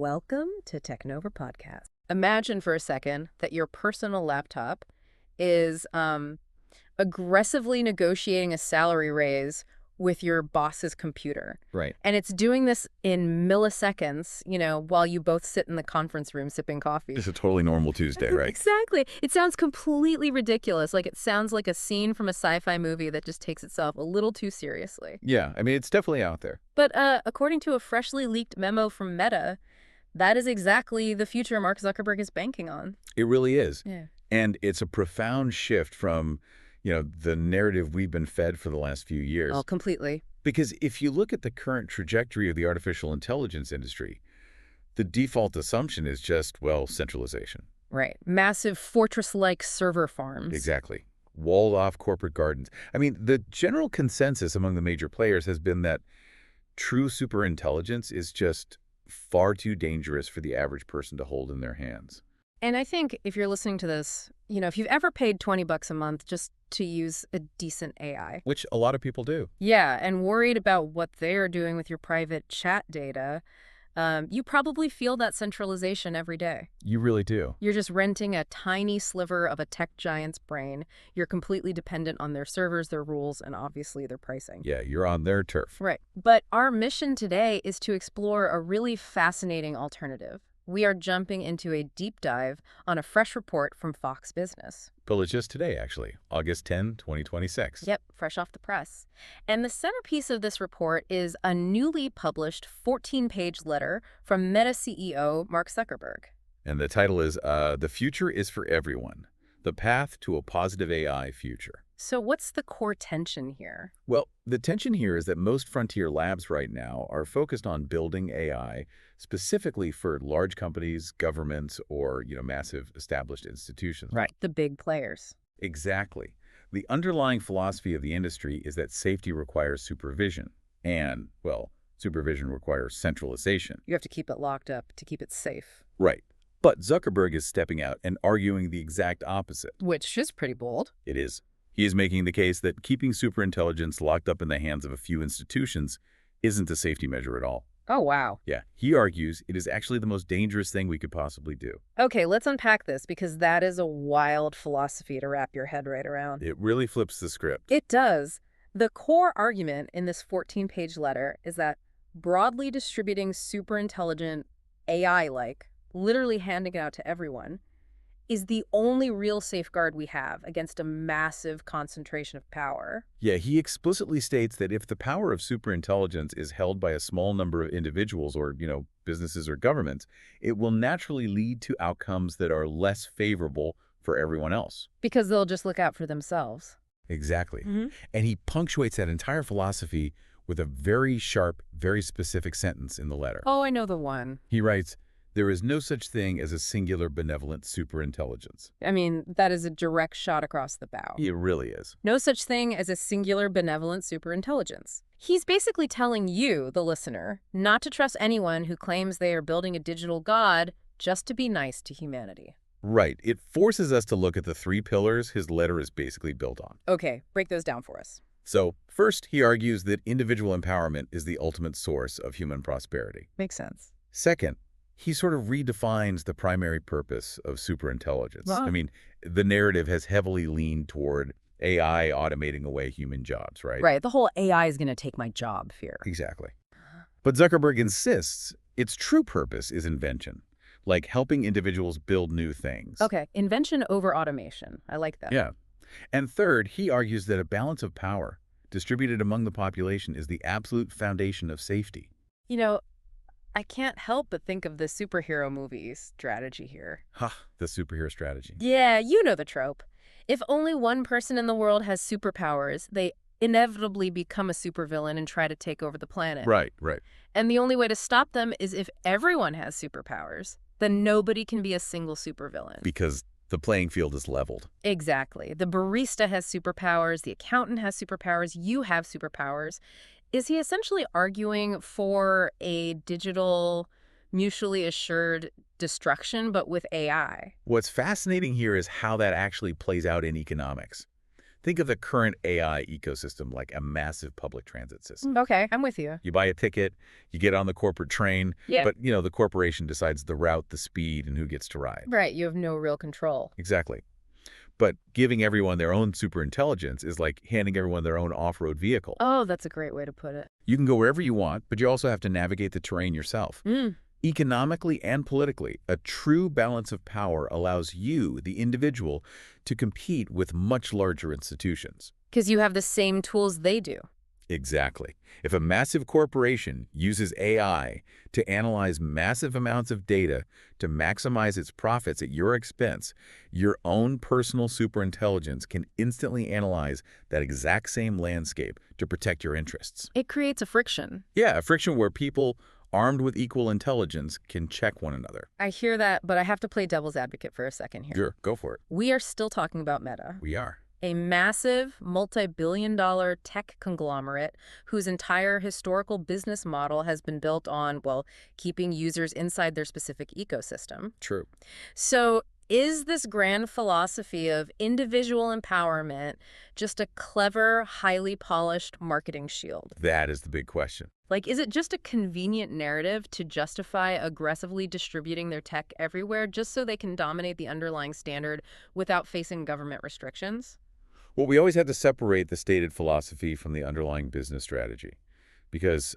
Welcome to TechNova Podcast. Imagine for a second that your personal laptop is aggressively negotiating a salary raise with your boss's computer. Right. And it's doing this in milliseconds, while you both sit in the conference room sipping coffee. It's a totally normal Tuesday, right? Exactly. It sounds completely ridiculous. Like it sounds like a scene from a sci-fi movie that just takes itself a little too seriously. Yeah, I mean, it's definitely out there. But according to a freshly leaked memo from Meta, that is exactly the future Mark Zuckerberg is banking on. It really is. Yeah. And it's a profound shift from, the narrative we've been fed for the last few years. Oh, completely. Because if you look at the current trajectory of the artificial intelligence industry, the default assumption is just, centralization. Right. Massive fortress-like server farms. Exactly. Walled-off corporate gardens. I mean, the general consensus among the major players has been that true superintelligence is just far too dangerous for the average person to hold in their hands. And I think if you're listening to this, if you've ever paid $20 a month just to use a decent AI. Which a lot of people do. Yeah, and worried about what they're doing with your private chat data, you probably feel that centralization every day. You really do. You're just renting a tiny sliver of a tech giant's brain. You're completely dependent on their servers, their rules, and obviously their pricing. Yeah, you're on their turf. Right. But our mission today is to explore a really fascinating alternative. We are jumping into a deep dive on a fresh report from Fox Business. Published just today, actually, August 10, 2026. Yep, fresh off the press. And the centerpiece of this report is a newly published 14-page letter from Meta CEO Mark Zuckerberg. And the title is, The Future is for Everyone, The Path to a Positive AI Future. So what's the core tension here? Well, the tension here is that most frontier labs right now are focused on building AI specifically for large companies, governments, or, massive established institutions. Right. The big players. Exactly. The underlying philosophy of the industry is that safety requires supervision. And, supervision requires centralization. You have to keep it locked up to keep it safe. Right. But Zuckerberg is stepping out and arguing the exact opposite. Which is pretty bold. It is. He is making the case that keeping superintelligence locked up in the hands of a few institutions isn't a safety measure at all. Oh, wow. Yeah, he argues it is actually the most dangerous thing we could possibly do. Okay, let's unpack this because that is a wild philosophy to wrap your head right around. It really flips the script. It does. The core argument in this 14-page letter is that broadly distributing superintelligent AI-like, literally handing it out to everyone, is the only real safeguard we have against a massive concentration of power. Yeah, he explicitly states that if the power of superintelligence is held by a small number of individuals or, businesses or governments, it will naturally lead to outcomes that are less favorable for everyone else. Because they'll just look out for themselves. Exactly. Mm-hmm. And he punctuates that entire philosophy with a very sharp, very specific sentence in the letter. Oh, I know the one. He writes, "There is no such thing as a singular benevolent superintelligence." I mean, that is a direct shot across the bow. It really is. No such thing as a singular benevolent superintelligence. He's basically telling you, the listener, not to trust anyone who claims they are building a digital god just to be nice to humanity. Right. It forces us to look at the three pillars his letter is basically built on. Okay, break those down for us. So, first, he argues that individual empowerment is the ultimate source of human prosperity. Makes sense. Second, he sort of redefines the primary purpose of superintelligence. Wow. I mean, the narrative has heavily leaned toward AI automating away human jobs, right? Right, the whole AI is going to take my job fear. Exactly. But Zuckerberg insists its true purpose is invention, like helping individuals build new things. Okay, invention over automation. I like that. Yeah. And third, he argues that a balance of power distributed among the population is the absolute foundation of safety. I can't help but think of the superhero movie strategy here. The superhero strategy. Yeah, you know the trope. If only one person in the world has superpowers, they inevitably become a supervillain and try to take over the planet. Right. And the only way to stop them is if everyone has superpowers. Then nobody can be a single supervillain. Because the playing field is leveled. Exactly. The barista has superpowers, the accountant has superpowers, you have superpowers. Is he essentially arguing for a digital, mutually assured destruction, but with AI? What's fascinating here is how that actually plays out in economics. Think of the current AI ecosystem like a massive public transit system. Okay, I'm with you. You buy a ticket, you get on the corporate train, Yeah. but, the corporation decides the route, the speed, and who gets to ride. Right, you have no real control. Exactly. But giving everyone their own superintelligence is like handing everyone their own off-road vehicle. Oh, that's a great way to put it. You can go wherever you want, but you also have to navigate the terrain yourself. Mm. Economically and politically, a true balance of power allows you, the individual, to compete with much larger institutions. Because you have the same tools they do. Exactly. If a massive corporation uses AI to analyze massive amounts of data to maximize its profits at your expense, your own personal superintelligence can instantly analyze that exact same landscape to protect your interests. It creates a friction. Yeah, a friction where people armed with equal intelligence can check one another. I hear that, but I have to play devil's advocate for a second here. Sure, go for it. We are still talking about Meta. We are. A massive, multi-billion-dollar tech conglomerate whose entire historical business model has been built on, well, keeping users inside their specific ecosystem. True. So is this grand philosophy of individual empowerment just a clever, highly polished marketing shield? That is the big question. Like, is it just a convenient narrative to justify aggressively distributing their tech everywhere just so they can dominate the underlying standard without facing government restrictions? Well, we always have to separate the stated philosophy from the underlying business strategy because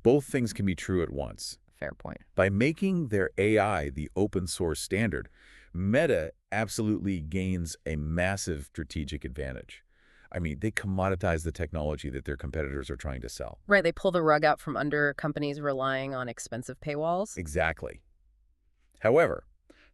both things can be true at once. Fair point. By making their AI the open source standard, Meta absolutely gains a massive strategic advantage. I mean, they commoditize the technology that their competitors are trying to sell. Right, they pull the rug out from under companies relying on expensive paywalls. Exactly. However,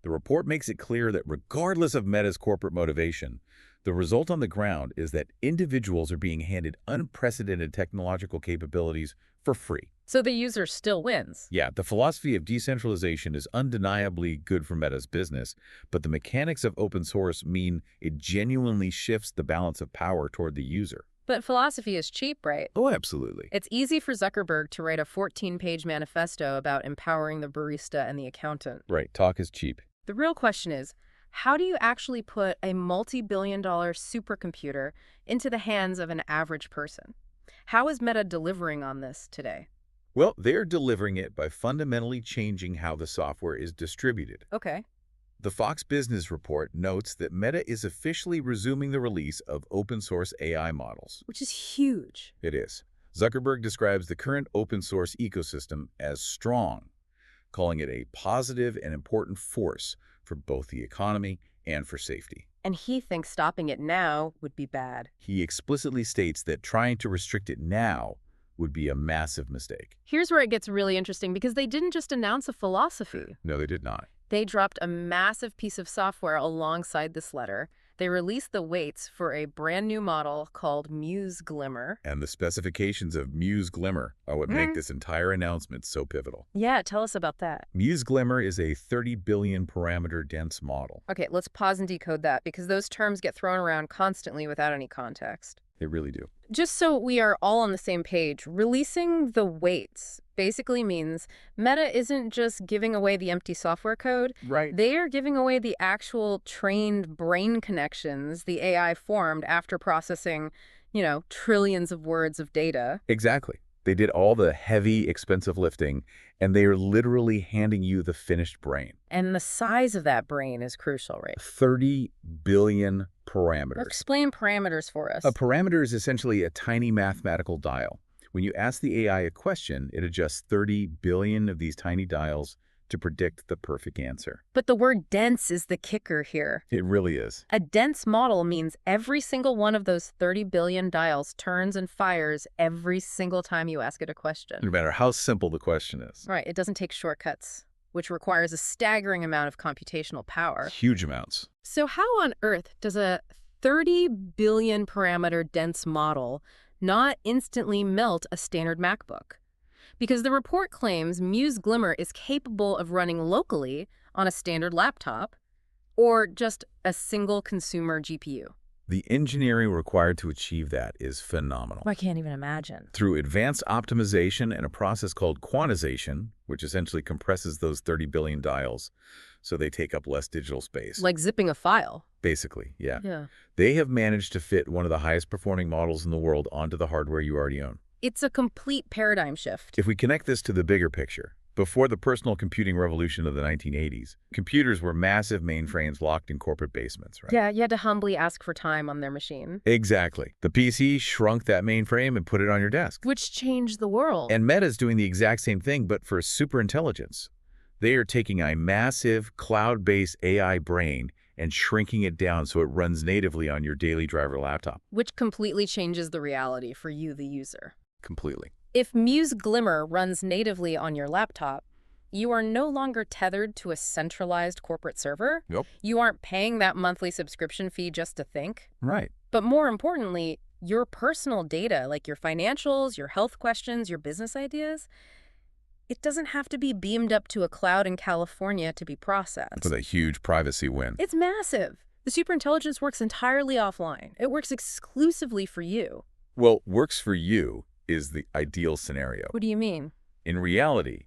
the report makes it clear that regardless of Meta's corporate motivation, the result on the ground is that individuals are being handed unprecedented technological capabilities for free. So the user still wins. Yeah, the philosophy of decentralization is undeniably good for Meta's business, but the mechanics of open source mean it genuinely shifts the balance of power toward the user. But philosophy is cheap, right? Oh, absolutely. It's easy for Zuckerberg to write a 14-page manifesto about empowering the barista and the accountant. Right, talk is cheap. The real question is, how do you actually put a multi-billion-dollar supercomputer into the hands of an average person? How is Meta delivering on this today? Well, they're delivering it by fundamentally changing how the software is distributed. Okay. The Fox Business Report notes that Meta is officially resuming the release of open-source AI models. Which is huge. It is. Zuckerberg describes the current open-source ecosystem as strong, calling it a positive and important force for both the economy and for safety. And he thinks stopping it now would be bad. He explicitly states that trying to restrict it now would be a massive mistake. Here's where it gets really interesting, because they didn't just announce a philosophy. No, they did not. They dropped a massive piece of software alongside this letter. They released the weights for a brand new model called Muse Glimmer. And the specifications of Muse Glimmer are what make this entire announcement so pivotal. Yeah, tell us about that. Muse Glimmer is a 30 billion parameter dense model. Okay, let's pause and decode that, because those terms get thrown around constantly without any context. They really do. Just so we are all on the same page, releasing the weights basically means Meta isn't just giving away the empty software code. Right. They are giving away the actual trained brain connections the AI formed after processing, trillions of words of data. Exactly. They did all the heavy, expensive lifting, and they are literally handing you the finished brain. And the size of that brain is crucial, right? 30 billion parameters. Explain parameters for us. A parameter is essentially a tiny mathematical dial. When you ask the AI a question, it adjusts 30 billion of these tiny dials to predict the perfect answer. But the word dense is the kicker here. It really is. A dense model means every single one of those 30 billion dials turns and fires every single time you ask it a question. No matter how simple the question is. Right, it doesn't take shortcuts, which requires a staggering amount of computational power. Huge amounts. So how on earth does a 30 billion parameter dense model not instantly melt a standard MacBook? Because the report claims Muse Glimmer is capable of running locally on a standard laptop or just a single consumer GPU. The engineering required to achieve that is phenomenal. I can't even imagine. Through advanced optimization and a process called quantization, which essentially compresses those 30 billion dials so they take up less digital space. Like zipping a file. Basically, yeah. Yeah. They have managed to fit one of the highest performing models in the world onto the hardware you already own. It's a complete paradigm shift. If we connect this to the bigger picture, before the personal computing revolution of the 1980s, computers were massive mainframes locked in corporate basements, right? Yeah, you had to humbly ask for time on their machine. Exactly. The PC shrunk that mainframe and put it on your desk. Which changed the world. And Meta's doing the exact same thing, but for superintelligence. They are taking a massive cloud-based AI brain and shrinking it down so it runs natively on your daily driver laptop. Which completely changes the reality for you, the user. Completely. If Muse Glimmer runs natively on your laptop, you are no longer tethered to a centralized corporate server. Yep. You aren't paying that monthly subscription fee just to think. Right. But more importantly, your personal data, like your financials, your health questions, your business ideas, it doesn't have to be beamed up to a cloud in California to be processed. With a huge privacy win. It's massive. The superintelligence works entirely offline. It works exclusively for you. Well, works for you is the ideal scenario. What do you mean? In reality,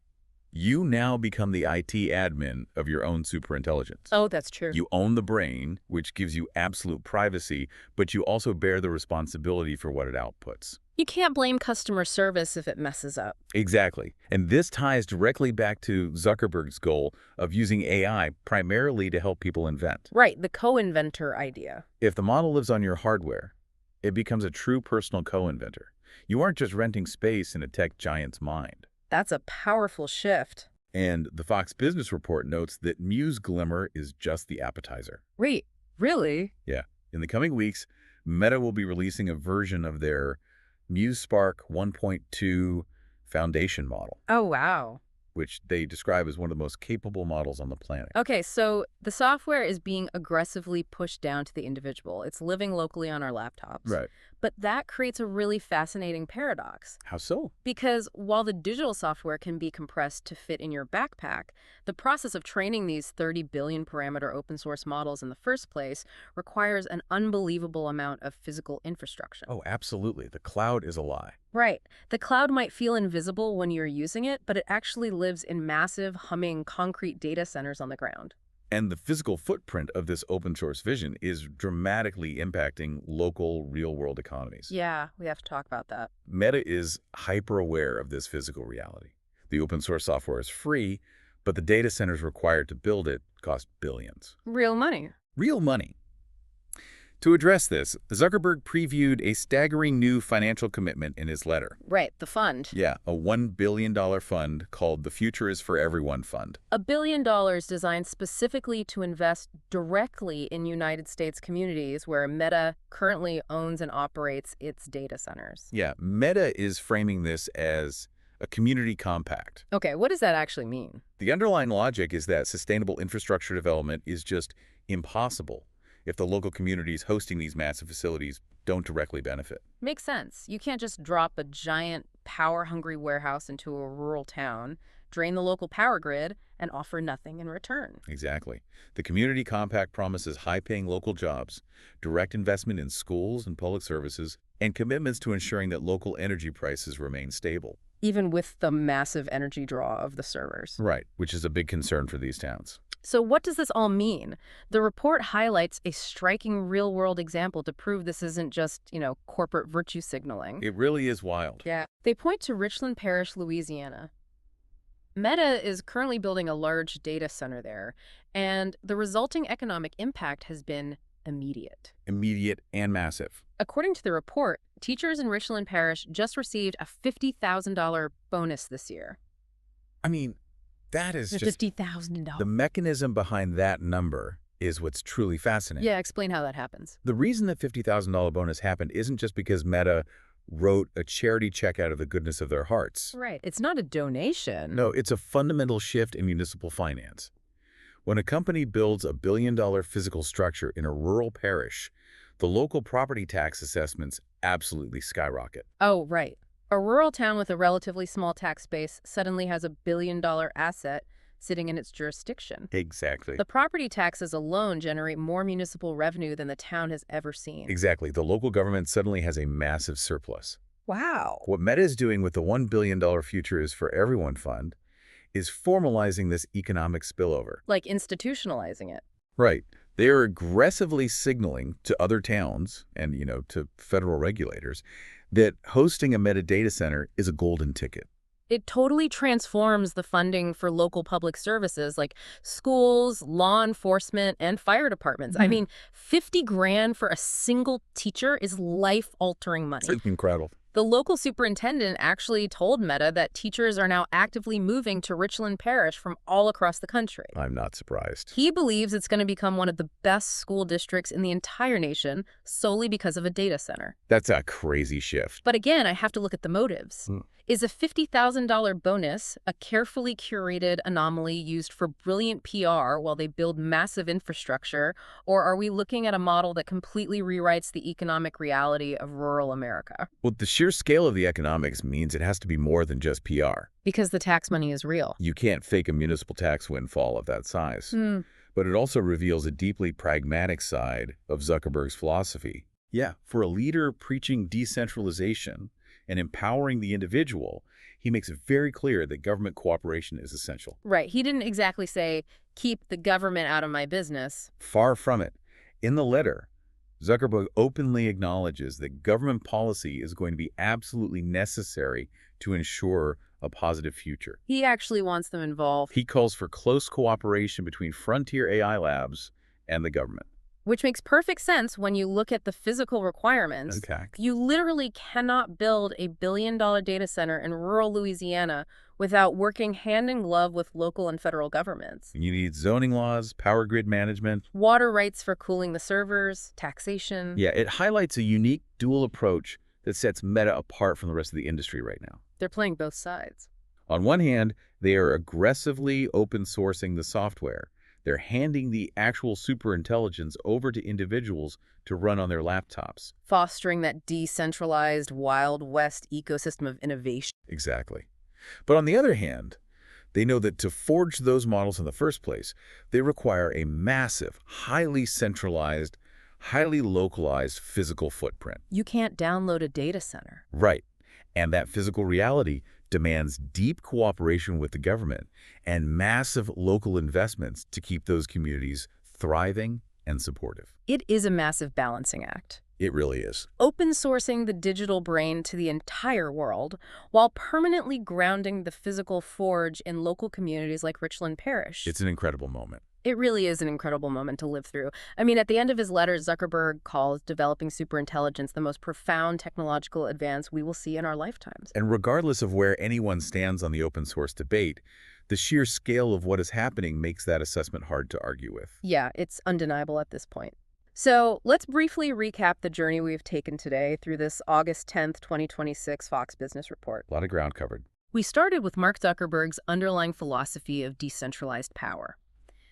you now become the IT admin of your own superintelligence. Oh, that's true. You own the brain, which gives you absolute privacy, but you also bear the responsibility for what it outputs. You can't blame customer service if it messes up. Exactly. And this ties directly back to Zuckerberg's goal of using AI primarily to help people invent. Right, the co-inventor idea. If the model lives on your hardware, it becomes a true personal co-inventor. You aren't just renting space in a tech giant's mind. That's a powerful shift. And the Fox Business Report notes that Muse Glimmer is just the appetizer. Wait, really? Yeah. In the coming weeks, Meta will be releasing a version of their Muse Spark 1.2 foundation model, Oh, wow. which they describe as one of the most capable models on the planet. Okay, so the software is being aggressively pushed down to the individual. It's living locally on our laptops. Right. But that creates a really fascinating paradox. How so? Because while the digital software can be compressed to fit in your backpack, the process of training these 30 billion parameter open source models in the first place requires an unbelievable amount of physical infrastructure. Oh, absolutely. The cloud is a lie. Right. The cloud might feel invisible when you're using it, but it actually lives in massive, humming, concrete data centers on the ground. And the physical footprint of this open source vision is dramatically impacting local real-world economies. Yeah, we have to talk about that. Meta is hyper-aware of this physical reality. The open source software is free, but the data centers required to build it cost billions. Real money. Real money. To address this, Zuckerberg previewed a staggering new financial commitment in his letter. Right, the fund. Yeah, a $1 billion fund called the Future is for Everyone Fund. $1 billion designed specifically to invest directly in United States communities where Meta currently owns and operates its data centers. Yeah, Meta is framing this as a community compact. Okay, what does that actually mean? The underlying logic is that sustainable infrastructure development is just impossible if the local communities hosting these massive facilities don't directly benefit. Makes sense. You can't just drop a giant, power-hungry warehouse into a rural town, drain the local power grid, and offer nothing in return. Exactly. The Community Compact promises high-paying local jobs, direct investment in schools and public services, and commitments to ensuring that local energy prices remain stable. Even with the massive energy draw of the servers. Right, which is a big concern for these towns. So what does this all mean? The report highlights a striking real-world example to prove this isn't just, corporate virtue signaling. It really is wild. Yeah. They point to Richland Parish, Louisiana. Meta is currently building a large data center there, and the resulting economic impact has been immediate. Immediate and massive. According to the report, teachers in Richland Parish just received a $50,000 bonus this year. I mean, that is just... $50,000. The mechanism behind that number is what's truly fascinating. Yeah, explain how that happens. The reason the $50,000 bonus happened isn't just because Meta wrote a charity check out of the goodness of their hearts. Right. It's not a donation. No, it's a fundamental shift in municipal finance. When a company builds a billion-dollar physical structure in a rural parish, the local property tax assessments absolutely skyrocket. Oh, right. A rural town with a relatively small tax base suddenly has a billion-dollar asset sitting in its jurisdiction. Exactly. The property taxes alone generate more municipal revenue than the town has ever seen. Exactly. The local government suddenly has a massive surplus. Wow. What Meta is doing with the $1 billion Future is for Everyone Fund is formalizing this economic spillover. Like institutionalizing it. Right. They are aggressively signaling to other towns and, to federal regulators that hosting a metadata center is a golden ticket. It totally transforms the funding for local public services like schools, law enforcement, and fire departments. I mean, 50 grand for a single teacher is life-altering money. It's incredible. The local superintendent actually told Meta that teachers are now actively moving to Richland Parish from all across the country. I'm not surprised. He believes it's going to become one of the best school districts in the entire nation solely because of a data center. That's a crazy shift. But again, I have to look at the motives. Is a $50,000 bonus a carefully curated anomaly used for brilliant PR while they build massive infrastructure, or are we looking at a model that completely rewrites the economic reality of rural America? Well, the sheer scale of the economics means it has to be more than just PR. Because the tax money is real. You can't fake a municipal tax windfall of that size. But it also reveals a deeply pragmatic side of Zuckerberg's philosophy. Yeah, for a leader preaching decentralization and empowering the individual, he makes it very clear that government cooperation is essential. Right. He didn't exactly say, keep the government out of my business. Far from it. In the letter, Zuckerberg openly acknowledges that government policy is going to be absolutely necessary to ensure a positive future. He actually wants them involved. He calls for close cooperation between frontier AI labs and the government. Which makes perfect sense when you look at the physical requirements. Okay. You literally cannot build a billion-dollar data center in rural Louisiana without working hand in glove with local and federal governments. You need zoning laws, power grid management. Water rights for cooling the servers, taxation. Yeah, it highlights a unique dual approach that sets Meta apart from the rest of the industry right now. They're playing both sides. On one hand, they are aggressively open sourcing the software. They're handing the actual superintelligence over to individuals to run on their laptops. Fostering that decentralized Wild West ecosystem of innovation. Exactly. But on the other hand, they know that to forge those models in the first place, they require a massive, highly centralized, highly localized physical footprint. You can't download a data center. Right. And that physical reality demands deep cooperation with the government and massive local investments to keep those communities thriving and supportive. It is a massive balancing act. It really is. Open sourcing the digital brain to the entire world while permanently grounding the physical forge in local communities like Richland Parish. It's an incredible moment. It really is an incredible moment to live through. I mean, at the end of his letter, Zuckerberg calls developing superintelligence the most profound technological advance we will see in our lifetimes. And regardless of where anyone stands on the open source debate, the sheer scale of what is happening makes that assessment hard to argue with. Yeah, it's undeniable at this point. So let's briefly recap the journey we've taken today through this August 10th, 2026 Fox Business Report. A lot of ground covered. We started with Mark Zuckerberg's underlying philosophy of decentralized power.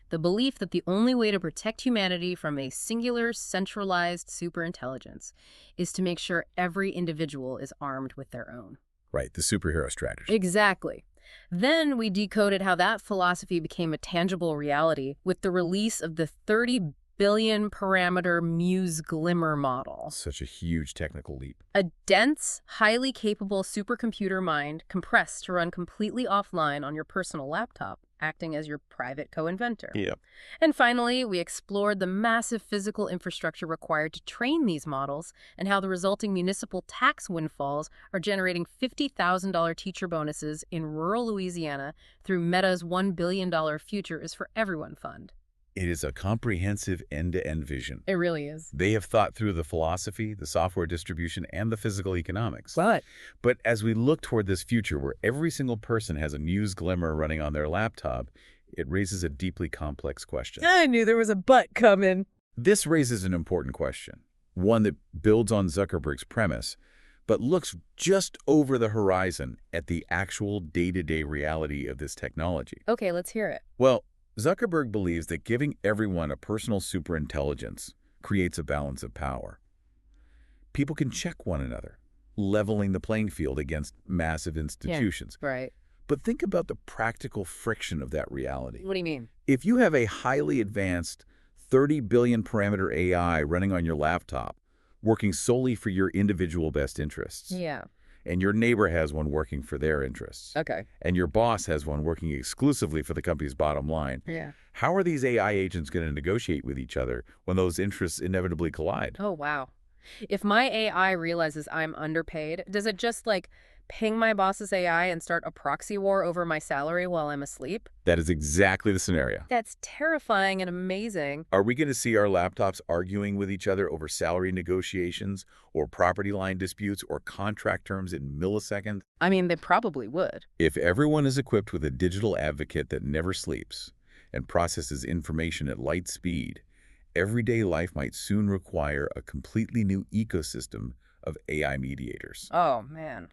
The belief that the only way to protect humanity from a singular, centralized superintelligence is to make sure every individual is armed with their own. Right, the superhero strategy. Exactly. Then we decoded how that philosophy became a tangible reality with the release of the 30 billion parameter Muse Glimmer model. Such a huge technical leap. A dense, highly capable supercomputer mind compressed to run completely offline on your personal laptop, acting as your private co-inventor. Yeah. And finally, we explored the massive physical infrastructure required to train these models and how the resulting municipal tax windfalls are generating $50,000 teacher bonuses in rural Louisiana through Meta's $1 billion Future is for Everyone fund. It is a comprehensive end-to-end vision. It really is. They have thought through the philosophy, the software distribution, and the physical economics. But as we look toward this future where every single person has a Muse Glimmer running on their laptop, it raises a deeply complex question. I knew there was a but coming. This raises an important question, one that builds on Zuckerberg's premise, but looks just over the horizon at the actual day-to-day reality of this technology. Okay, let's hear it. Well, Zuckerberg believes that giving everyone a personal superintelligence creates a balance of power. People can check one another, leveling the playing field against massive institutions. Yeah, right. But think about the practical friction of that reality. What do you mean? If you have a highly advanced 30 billion parameter AI running on your laptop, working solely for your individual best interests, Yeah. and your neighbor has one working for their interests, Okay. and your boss has one working exclusively for the company's bottom line. Yeah. How are these AI agents going to negotiate with each other when those interests inevitably collide? Oh, wow. If my AI realizes I'm underpaid, does it just like ping my boss's AI and start a proxy war over my salary while I'm asleep? That is exactly the scenario. That's terrifying and amazing. Are we going to see our laptops arguing with each other over salary negotiations or property line disputes or contract terms in milliseconds? I mean, they probably would. If everyone is equipped with a digital advocate that never sleeps and processes information at light speed, everyday life might soon require a completely new ecosystem of AI mediators. Oh, man.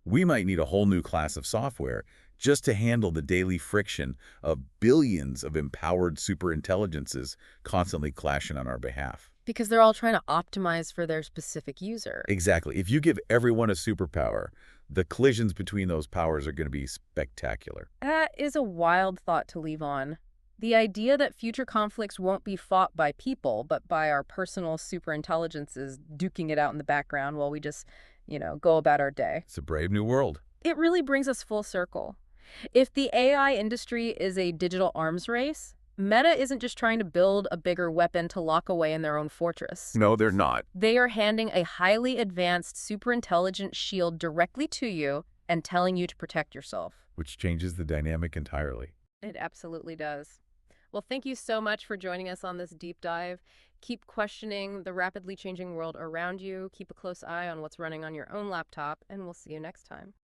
We might need a whole new class of software just to handle the daily friction of billions of empowered superintelligences constantly clashing on our behalf. Because they're all trying to optimize for their specific user. Exactly. If you give everyone a superpower, the collisions between those powers are going to be spectacular. That is a wild thought to leave on. The idea that future conflicts won't be fought by people, but by our personal superintelligences duking it out in the background while we just, go about our day. It's a brave new world. It really brings us full circle. If the AI industry is a digital arms race, Meta isn't just trying to build a bigger weapon to lock away in their own fortress. No, they're not. They are handing a highly advanced superintelligent shield directly to you and telling you to protect yourself. Which changes the dynamic entirely. It absolutely does. Well, thank you so much for joining us on this deep dive. Keep questioning the rapidly changing world around you. Keep a close eye on what's running on your own laptop, and we'll see you next time.